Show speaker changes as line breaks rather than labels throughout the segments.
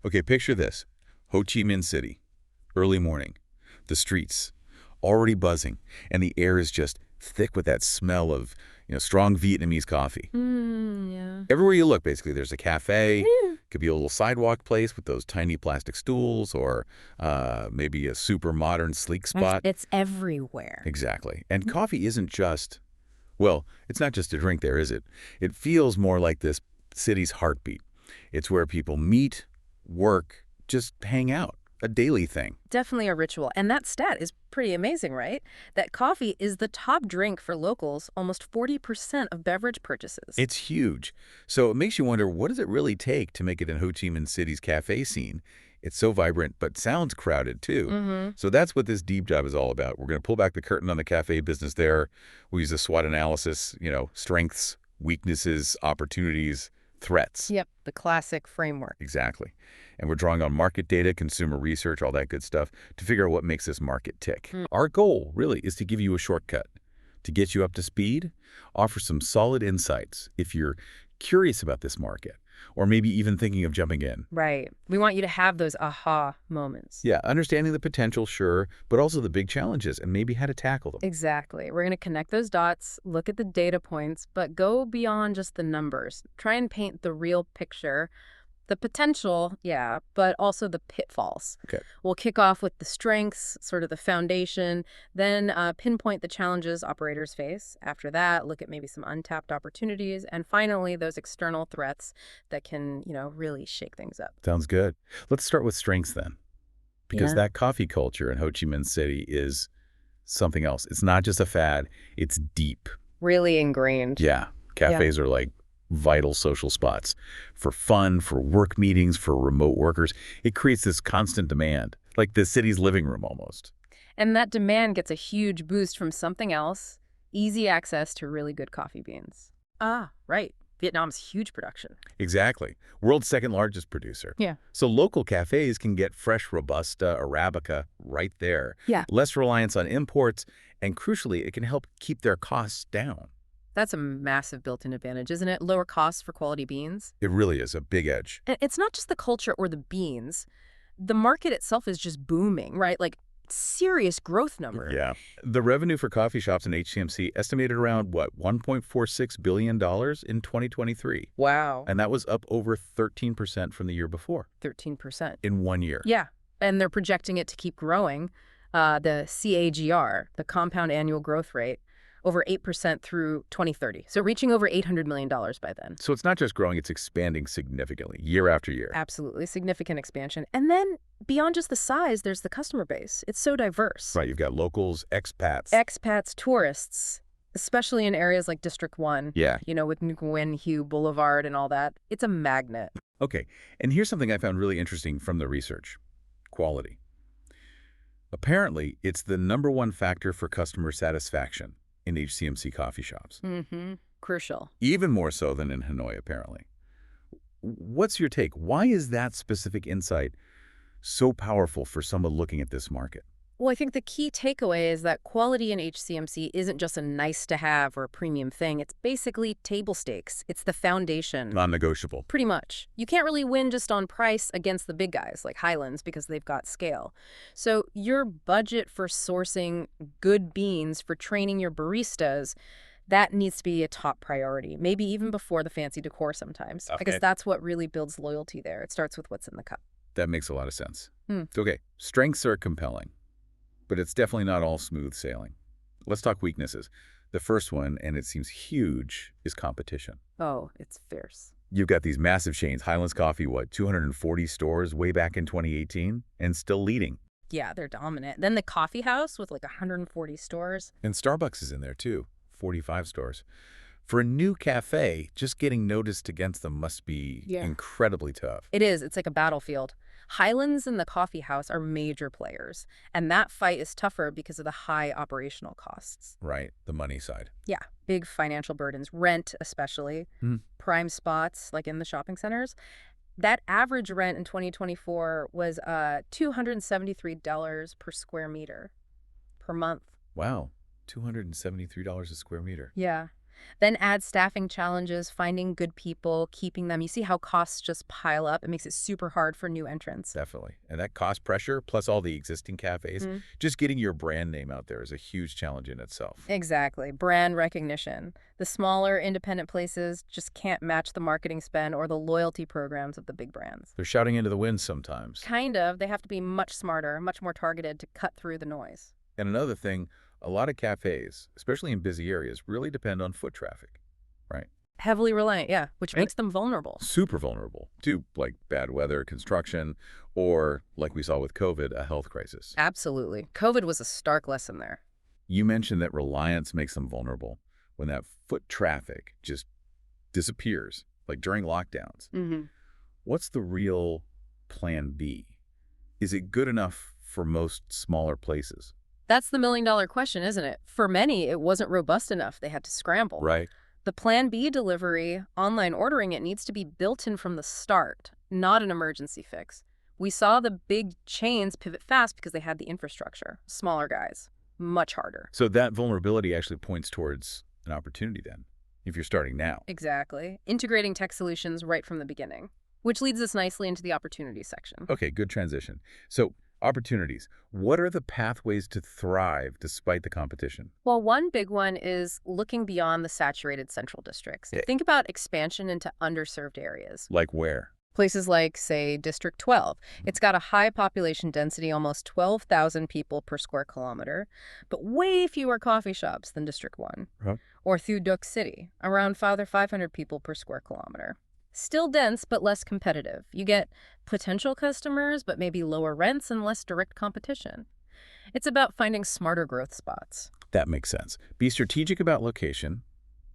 Okay, picture this. Ho Chi Minh City, early morning. The streets, already buzzing, and the air is just thick with that smell of, strong Vietnamese coffee.
Yeah.
Everywhere you look, basically, there's a cafe.
Yeah.
Could be a little sidewalk place with those tiny plastic stools, or maybe a super modern, sleek spot.
It's everywhere.
Exactly. And coffee isn't just, well, it's not just a drink there, is it? It feels more like this city's heartbeat. It's where people meet, work, just hang out, a daily thing.
Definitely a ritual. And that stat is pretty amazing, right? That coffee is the top drink for locals, almost 40% of beverage purchases.
It's huge. So it makes you wonder, what does it really take to make it in Ho Chi Minh City's cafe scene? It's so vibrant, but sounds crowded, too. So that's what this deep dive is all about. We're going to pull back the curtain on the cafe business there. We use a SWOT analysis, strengths, weaknesses, opportunities, threats.
Yep, the classic framework.
Exactly. And we're drawing on market data, consumer research, all that good stuff to figure out what makes this market tick. Our goal, really, is to give you a shortcut, to get you up to speed, offer some solid insights if you're curious about this market, or maybe even thinking of jumping in.
Right. We want you to have those aha moments.
Yeah, understanding the potential, sure, but also the big challenges and maybe how to tackle them.
Exactly. We're going to connect those dots, look at the data points, but go beyond just the numbers. Try and paint the real picture. The potential, yeah, but also the pitfalls.
Okay.
We'll kick off with the strengths, sort of the foundation, then pinpoint the challenges operators face. After that, look at maybe some untapped opportunities, and finally, those external threats that can, really shake things up.
Sounds good. Let's start with strengths then, because
Yeah.
that coffee culture in Ho Chi Minh City is something else. It's not just a fad, it's deep.
Really ingrained.
Yeah, cafes are like vital social spots for fun, for work meetings, for remote workers. It creates this constant demand, like the city's living room almost.
And that demand gets a huge boost from something else, easy access to really good coffee beans. Ah, right. Vietnam's huge production.
Exactly. World's second largest producer.
Yeah.
So local cafes can get fresh Robusta, Arabica right there.
Yeah.
Less reliance on imports, and crucially, it can help keep their costs down.
That's a massive built-in advantage, isn't it? Lower costs for quality beans.
It really is a big edge.
And it's not just the culture or the beans. The market itself is just booming, right? Like serious growth number.
Yeah. The revenue for coffee shops in HCMC estimated around, what, $1.46 billion in 2023.
Wow.
And that was up over 13% from the year before.
13%.
In 1 year.
Yeah. And they're projecting it to keep growing. The CAGR, the compound annual growth rate, over 8% through 2030. So reaching over $800 million by then.
So it's not just growing, it's expanding significantly year after year.
Absolutely. Significant expansion. And then beyond just the size, there's the customer base. It's so diverse.
Right, you've got locals, expats.
Expats, tourists, especially in areas like District 1.
Yeah.
With Nguyen Hue Boulevard and all that. It's a magnet.
Okay, and here's something I found really interesting from the research. Quality. Apparently, it's the #1 factor for customer satisfaction in HCMC coffee shops.
Crucial.
Even more so than in Hanoi, apparently. What's your take? Why is that specific insight so powerful for someone looking at this market?
Well, I think the key takeaway is that quality in HCMC isn't just a nice-to-have or a premium thing. It's basically table stakes. It's the foundation.
Non-negotiable.
Pretty much. You can't really win just on price against the big guys like Highlands because they've got scale. So your budget for sourcing good beans, for training your baristas, that needs to be a top priority, maybe even before the fancy decor sometimes, because that's what really builds loyalty there. It starts with what's in the cup.
That makes a lot of sense. Okay, strengths are compelling, but it's definitely not all smooth sailing. Let's talk weaknesses. The first one, and it seems huge, is competition.
Oh, it's fierce.
You've got these massive chains, Highlands Coffee, 240 stores way back in 2018, and still leading.
Yeah, they're dominant. Then the coffee house with like 140 stores.
And Starbucks is in there too, 45 stores. For a new cafe, just getting noticed against them must be incredibly tough.
It is. It's like a battlefield. Highlands and the coffee house are major players, and that fight is tougher because of the high operational costs.
Right, the money side.
Yeah, big financial burdens, rent especially, prime spots like in the shopping centers. That average rent in 2024 was $273 per square meter per month.
Wow, $273 a square meter.
Yeah. Then add staffing challenges, finding good people, keeping them. You see how costs just pile up? It makes it super hard for new entrants.
Definitely. And that cost pressure, plus all the existing cafes, just getting your brand name out there is a huge challenge in itself.
Exactly. Brand recognition. The smaller independent places just can't match the marketing spend or the loyalty programs of the big brands.
They're shouting into the wind sometimes.
Kind of. They have to be much smarter, much more targeted to cut through the noise.
And another thing, a lot of cafes, especially in busy areas, really depend on foot traffic, right?
Heavily reliant, yeah, which makes them vulnerable.
Super vulnerable to, like, bad weather, construction, or, like we saw with COVID, a health crisis.
Absolutely. COVID was a stark lesson there.
You mentioned that reliance makes them vulnerable when that foot traffic just disappears, like during lockdowns. What's the real plan B? Is it good enough for most smaller places?
That's the million-dollar question, isn't it? For many, it wasn't robust enough. They had to scramble.
Right.
The Plan B delivery, online ordering, it needs to be built in from the start, not an emergency fix. We saw the big chains pivot fast because they had the infrastructure. Smaller guys, much harder.
So that vulnerability actually points towards an opportunity then, if you're starting now.
Exactly. Integrating tech solutions right from the beginning, which leads us nicely into the opportunity section.
Okay, good transition. So opportunities. What are the pathways to thrive despite the competition?
Well, one big one is looking beyond the saturated central districts.
Yeah.
Think about expansion into underserved areas.
Like where?
Places like, say, District 12. It's got a high population density, almost 12,000 people per square kilometer, but way fewer coffee shops than District 1.
Huh?
Or Thu Duc City, around 500 people per square kilometer. Still dense, but less competitive. You get potential customers, but maybe lower rents and less direct competition. It's about finding smarter growth spots.
That makes sense. Be strategic about location,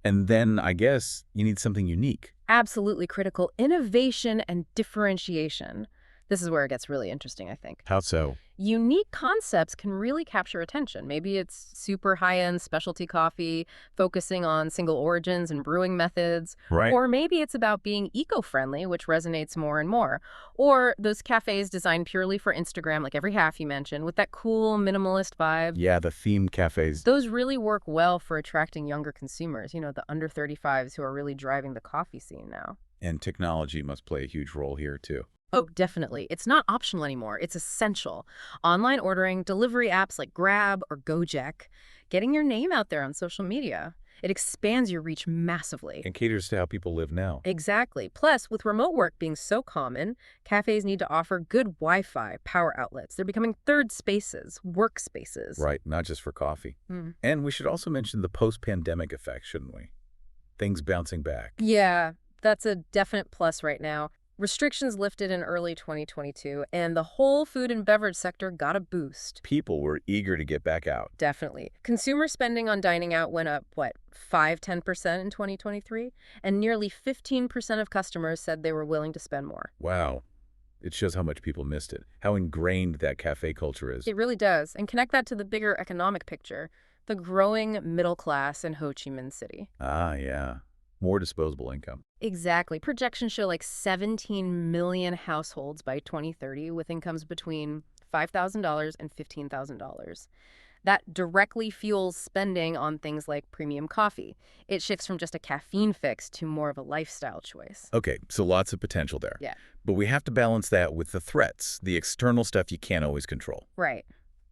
and then I guess you need something unique.
Absolutely critical. Innovation and differentiation. This is where it gets really interesting, I think.
How so?
Unique concepts can really capture attention. Maybe it's super high-end specialty coffee, focusing on single origins and brewing methods.
Right.
Or maybe it's about being eco-friendly, which resonates more and more. Or those cafes designed purely for Instagram, like every half you mentioned, with that cool minimalist vibe.
Yeah, the themed cafes.
Those really work well for attracting younger consumers, you know, the under 35s who are really driving the coffee scene now.
And technology must play a huge role here, too.
Oh, definitely. It's not optional anymore. It's essential. Online ordering, delivery apps like Grab or Gojek, getting your name out there on social media. It expands your reach massively.
And caters to how people live now.
Exactly. Plus, with remote work being so common, cafes need to offer good Wi-Fi power outlets. They're becoming third spaces, workspaces.
Right, not just for coffee. And we should also mention the post-pandemic effect, shouldn't we? Things bouncing back.
Yeah, that's a definite plus right now. Restrictions lifted in early 2022, and the whole food and beverage sector got a boost.
People were eager to get back out.
Definitely. Consumer spending on dining out went up, 5–10% in 2023? And nearly 15% of customers said they were willing to spend more.
Wow. It shows how much people missed it, how ingrained that cafe culture is.
It really does. And connect that to the bigger economic picture, the growing middle class in Ho Chi Minh City.
Ah, yeah. More disposable income.
Exactly. Projections show like 17 million households by 2030 with incomes between $5,000 and $15,000. That directly fuels spending on things like premium coffee. It shifts from just a caffeine fix to more of a lifestyle choice.
Okay, so lots of potential there.
Yeah.
But we have to balance that with the threats, the external stuff you can't always control.
Right.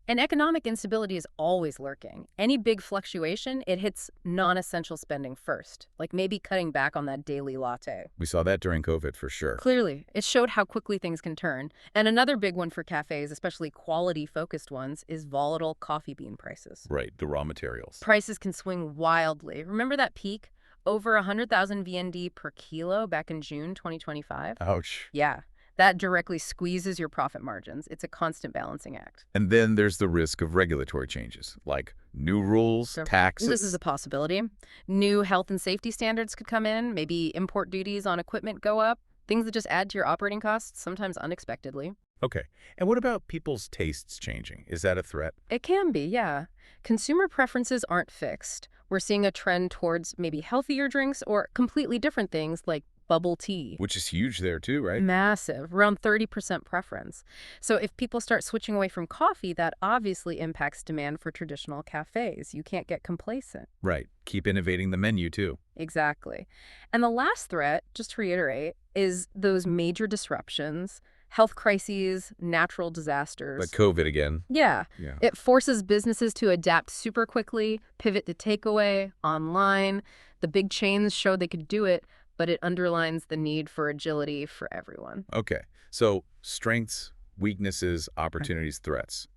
And economic instability is always lurking. Any big fluctuation, it hits non-essential spending first, like maybe cutting back on that daily latte.
We saw that during COVID for sure.
Clearly, it showed how quickly things can turn. And another big one for cafes, especially quality-focused ones, is volatile coffee bean prices.
Right, the raw materials.
Prices can swing wildly. Remember that peak? Over 100,000 VND per kilo back in June 2025?
Ouch.
Yeah. That directly squeezes your profit margins. It's a constant balancing act.
And then there's the risk of regulatory changes, like new rules, taxes.
This is a possibility. New health and safety standards could come in. Maybe import duties on equipment go up. Things that just add to your operating costs, sometimes unexpectedly.
Okay. And what about people's tastes changing? Is that a threat?
It can be, yeah. Consumer preferences aren't fixed. We're seeing a trend towards maybe healthier drinks or completely different things like bubble tea.
Which is huge there too, right?
Massive, around 30% preference. So if people start switching away from coffee, that obviously impacts demand for traditional cafes. You can't get complacent.
Right. Keep innovating the menu too.
Exactly. And the last threat, just to reiterate, is those major disruptions, health crises, natural
But
disasters.
COVID again.
Yeah,
Yeah.
it forces businesses to adapt super quickly, pivot to takeaway, online. The big chains showed they could do it, but it underlines the need for agility for everyone.
Okay. So strengths, weaknesses, opportunities, threats.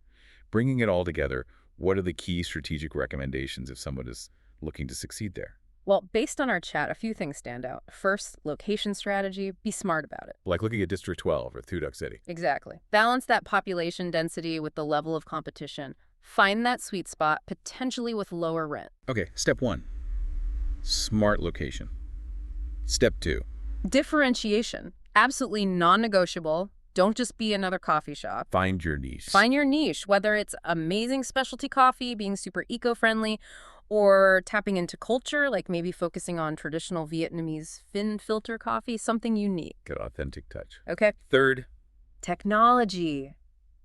Bringing it all together, what are the key strategic recommendations if someone is looking to succeed there?
Well, based on our chat, a few things stand out. First, location strategy, be smart about it.
Like looking at District 12 or Thuduc City.
Exactly. Balance that population density with the level of competition. Find that sweet spot, potentially with lower rent.
Okay, step 1, smart location. Step 2,
Differentiation, absolutely non-negotiable. Don't just be another coffee shop.
find your niche.
Find your niche, whether it's amazing specialty coffee, being super eco-friendly, or tapping into culture, like maybe focusing on traditional Vietnamese fin filter coffee, something unique.
Get authentic touch.
Okay?
Third,
Technology.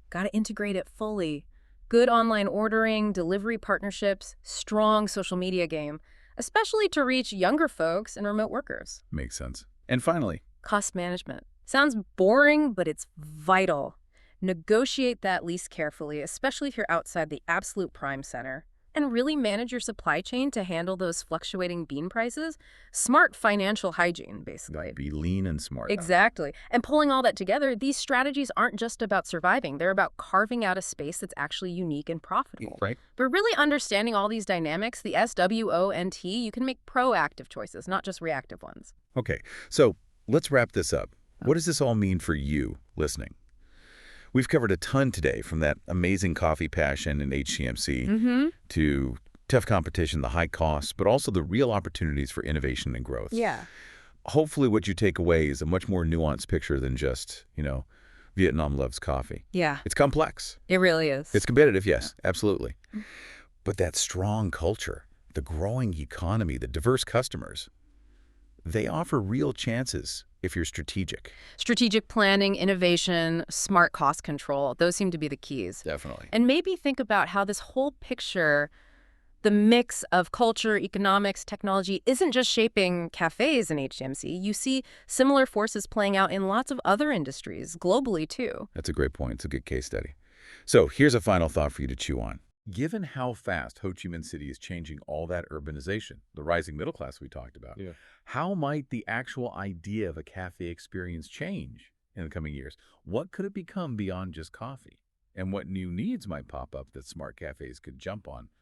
Got to integrate it fully. Good online ordering, delivery partnerships, strong social media game, especially to reach younger folks and remote workers.
makes sense. And finally,
Cost management. Sounds boring, but it's vital. Negotiate that lease carefully, especially if you're outside the absolute prime center. And really manage your supply chain to handle those fluctuating bean prices. Smart financial hygiene, basically.
be lean and smart.
Exactly. And pulling all that together, these strategies aren't just about surviving. They're about carving out a space that's actually unique and profitable.
Right?
But really understanding all these dynamics, the SWOT, you can make proactive choices, not just reactive ones.
Okay, so let's wrap this up. What does this all mean for you listening? We've covered a ton today, from that amazing coffee passion in HCMC to tough competition, the high costs, but also the real opportunities for innovation and growth.
Yeah.
Hopefully what you take away is a much more nuanced picture than just, Vietnam loves coffee.
Yeah.
It's complex.
It really is.
It's competitive, yes, absolutely. But that strong culture, the growing economy, the diverse customers, they offer real chances if you're strategic.
Strategic planning, innovation, smart cost control, those seem to be the keys.
Definitely.
And maybe think about how this whole picture, the mix of culture, economics, technology, isn't just shaping cafes in HCMC. You see similar forces playing out in lots of other industries, globally too.
That's a great point. It's a good case study. So here's a final thought for you to chew on. Given how fast Ho Chi Minh City is changing all that urbanization, the rising middle class we talked about, how might the actual idea of a cafe experience change in the coming years? What could it become beyond just coffee? And what new needs might pop up that smart cafes could jump on